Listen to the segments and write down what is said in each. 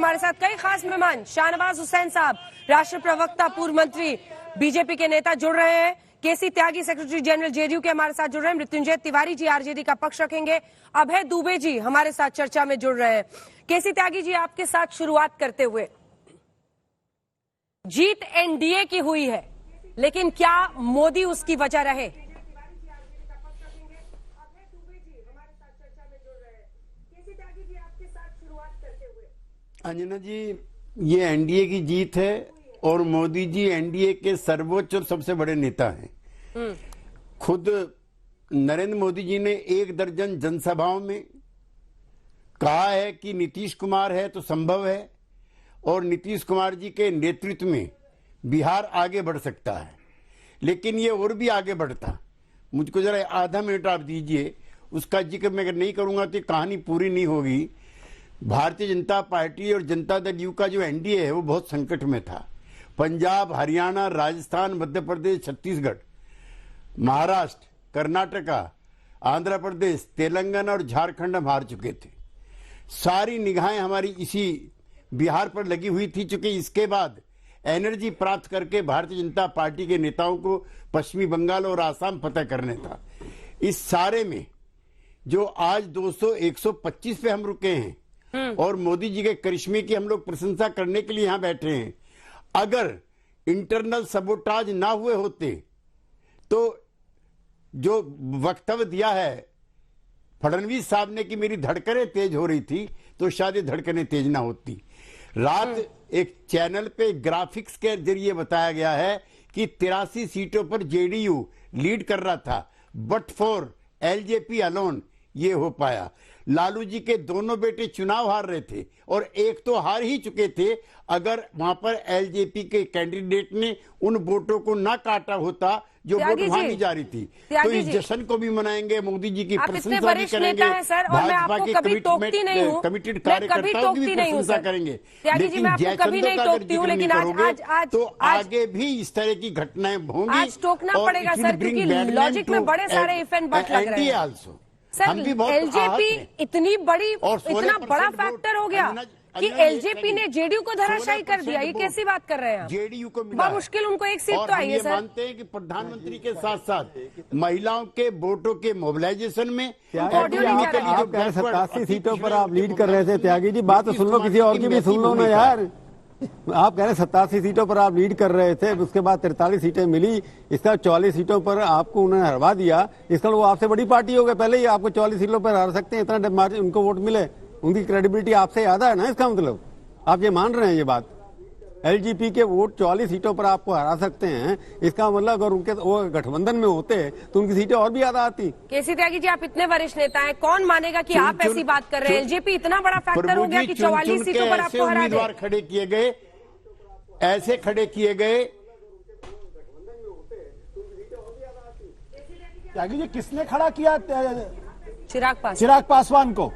हमारे साथ कई खास मेहमान, शाहनवाज हुसैन साहब, राष्ट्रीय प्रवक्ता, पूर्व मंत्री, बीजेपी के नेता जुड़ रहे हैं। केसी त्यागी, सेक्रेटरी जनरल जेडीयू के हमारे साथ जुड़ रहे हैं। मृत्युंजय तिवारी जी आरजेडी का पक्ष रखेंगे। अभय दुबे जी हमारे साथ चर्चा में जुड़ रहे हैं। केसी त्यागी जी, आपके साथ शुरुआत करते हुए, जीत एनडीए की हुई है, लेकिन क्या मोदी उसकी वजह रहे? अंजना जी, ये एनडीए की जीत है और मोदी जी एनडीए के सर्वोच्च और सबसे बड़े नेता हैं। खुद नरेंद्र मोदी जी ने 1 दर्जन जनसभाओं में कहा है कि नीतीश कुमार है तो संभव है और नीतीश कुमार जी के नेतृत्व में बिहार आगे बढ़ सकता है, लेकिन ये और भी आगे बढ़ता। मुझको जरा आधा मिनट आप दीजिए, उसका जिक्र मैं अगर नहीं करूंगा तो कहानी पूरी नहीं होगी। भारतीय जनता पार्टी और जनता दल यू का जो एनडीए है वो बहुत संकट में था। पंजाब, हरियाणा, राजस्थान, मध्य प्रदेश, छत्तीसगढ़, महाराष्ट्र, कर्नाटका, आंध्र प्रदेश, तेलंगाना और झारखंड हम हार चुके थे। सारी निगाहें हमारी इसी बिहार पर लगी हुई थी, चूंकि इसके बाद एनर्जी प्राप्त करके भारतीय जनता पार्टी के नेताओं को पश्चिमी बंगाल और आसाम फतह करने था। इस सारे में जो आज 200, 125 पे हम रुके हैं और मोदी जी के करिश्मे की हम लोग प्रशंसा करने के लिए यहां बैठे हैं। अगर इंटरनल सबोटाज ना हुए होते तो जो वक्तव्य दिया है फडणवीस साहब ने कि मेरी धड़कनें तेज हो रही थी, तो शायद ये धड़कनें तेज ना होती। रात एक चैनल पे ग्राफिक्स के जरिए बताया गया है कि 83 सीटों पर जेडीयू लीड कर रहा था, बट फॉर एलजेपी अलोन ये हो पाया। लालू जी के दोनों बेटे चुनाव हार रहे थे और एक तो हार ही चुके थे। अगर वहां पर एलजेपी के कैंडिडेट ने उन वोटों को ना काटा होता जो वोट वहां नहीं जा रही थी, तो इस जश्न को भी मनाएंगे, मोदी जी की प्रशंसा भी करेंगे, भाजपा के कमिटेड कार्यकर्ताओं की भी प्रशंसा करेंगे। लेकिन जयचंद्र का अगर जिक्र नहीं करोगे तो आगे भी इस तरह की घटनाएं होंगी। आज टोकना पड़ेगा सर, क्योंकि लॉजिक में बड़े सारे इफ एंड बट लग रहे हैं। सर, एलजेपी इतना बड़ा फैक्टर हो गया कि एलजेपी ने जेडीयू को धराशायी कर दिया। ये कैसी बात कर रहे हैं? जेडीयू को मिला मुश्किल उनको एक सीट तो आई है। सर, मानते हैं कि प्रधानमंत्री के साथ साथ महिलाओं के वोटों के मोबिलाइजेशन में 87 सीटों पर आप लीड कर रहे थे। त्यागी जी, बात तो सुन लो, किसी और की भी सुन लो ना यार। आप कह रहे 87 सीटों पर आप लीड कर रहे थे, उसके बाद 43 सीटें मिली, इसका 44 सीटों पर आपको उन्होंने हरवा दिया। इसका वो आपसे बड़ी पार्टी हो गई, पहले ही आपको 44 सीटों पर हरा सकते हैं, इतना मार्जिन उनको वोट मिले, उनकी क्रेडिबिलिटी आपसे ज्यादा है ना। इसका मतलब आप ये मान रहे हैं ये बात, एलजेपी के वोट 44 सीटों पर आपको हरा सकते हैं, इसका मतलब अगर उनके वो गठबंधन में होते तो उनकी सीटें और भी ज्यादा आती। केसी त्यागी जी, आप इतने वरिष्ठ नेता हैं, कौन मानेगा कि आप ऐसी बात कर रहे हैं? एलजेपी इतना बड़ा फैक्टर हो गया कि 44 सीटों पर आपको हरा दे। उम्मीदवार खड़े किए गए, ऐसे खड़े किए गए। त्यागी जी, किसने खड़ा किया? चिराग पासवान को।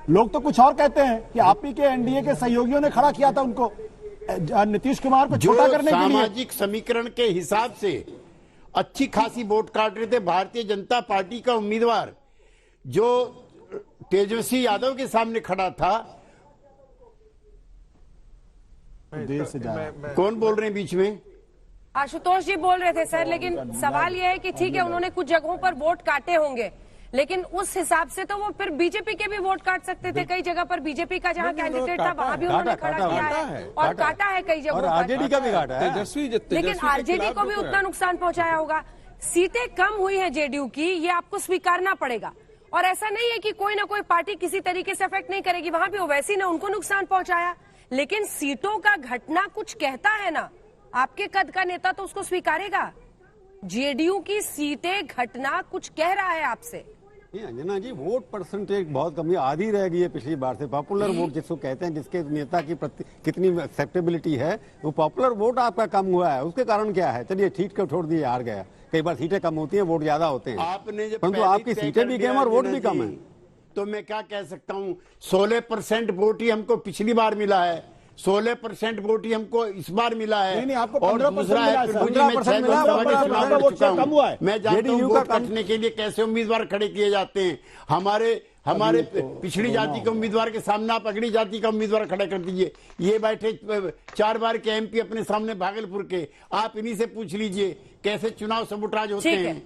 लोग तो कुछ और कहते हैं कि आप ही के एनडीए के सहयोगियों ने खड़ा किया था उनको, नीतीश कुमार को छोटा करने के लिए। सामाजिक समीकरण के हिसाब से अच्छी खासी वोट काट रहे थे। भारतीय जनता पार्टी का उम्मीदवार जो तेजस्वी यादव के सामने खड़ा था, देर से कौन बोल रहे हैं बीच में? आशुतोष जी बोल रहे थे सर, लेकिन सवाल यह है कि ठीक है, उन्होंने कुछ जगहों पर वोट काटे होंगे, लेकिन उस हिसाब से तो वो फिर बीजेपी के भी वोट काट सकते थे। कई जगह पर बीजेपी का जहां कैंडिडेट था वहां भी उन्होंने खड़ा किया है और काटा है कई जगहों पर। आरजेडी का भी काटा है, लेकिन आरजेडी को भी उतना नुकसान पहुंचाया होगा। सीटें कम हुई है जेडीयू की, ये आपको स्वीकारना पड़ेगा। और ऐसा नहीं है कि कोई ना कोई पार्टी किसी तरीके से अफेक्ट नहीं करेगी, वहां भी ओवैसी ने उनको नुकसान पहुंचाया, लेकिन सीटों का घटना कुछ कहता है ना। आपके कद का नेता तो उसको स्वीकारेगा। जेडीयू की सीटें घटना कुछ कह रहा है आपसे। अंजना जी, वोट परसेंटेज बहुत कमी, आधी रह गई है पिछली बार से। पॉपुलर वोट जिसको कहते हैं, जिसके नेता की कितनी एक्सेप्टेबिलिटी है, वो पॉपुलर वोट आपका कम हुआ है। उसके कारण क्या है? चलिए ठीक कर छोड़ दिए, हार गया। कई बार सीटें कम होती हैं, वोट ज्यादा होते हैं, परंतु आपकी सीटें भी कम और वोट भी कम है। तो मैं क्या कह सकता हूँ, 16% वोट ही हमको पिछली बार मिला है, 16% वोट ही हमको इस बार मिला है। नहीं, आपको और दूसरा है, मैं जानता हूँ वोट काटने के लिए कैसे उम्मीदवार खड़े किए जाते हैं। हमारे हमारे पिछड़ी जाति के उम्मीदवार के सामने आप अगड़ी जाति का उम्मीदवार खड़ा कर दीजिए। ये बैठे 4 बार के एमपी अपने सामने भागलपुर के, आप इन्हीं से पूछ लीजिए कैसे चुनाव सबूतराज होते ठीक हैं। है।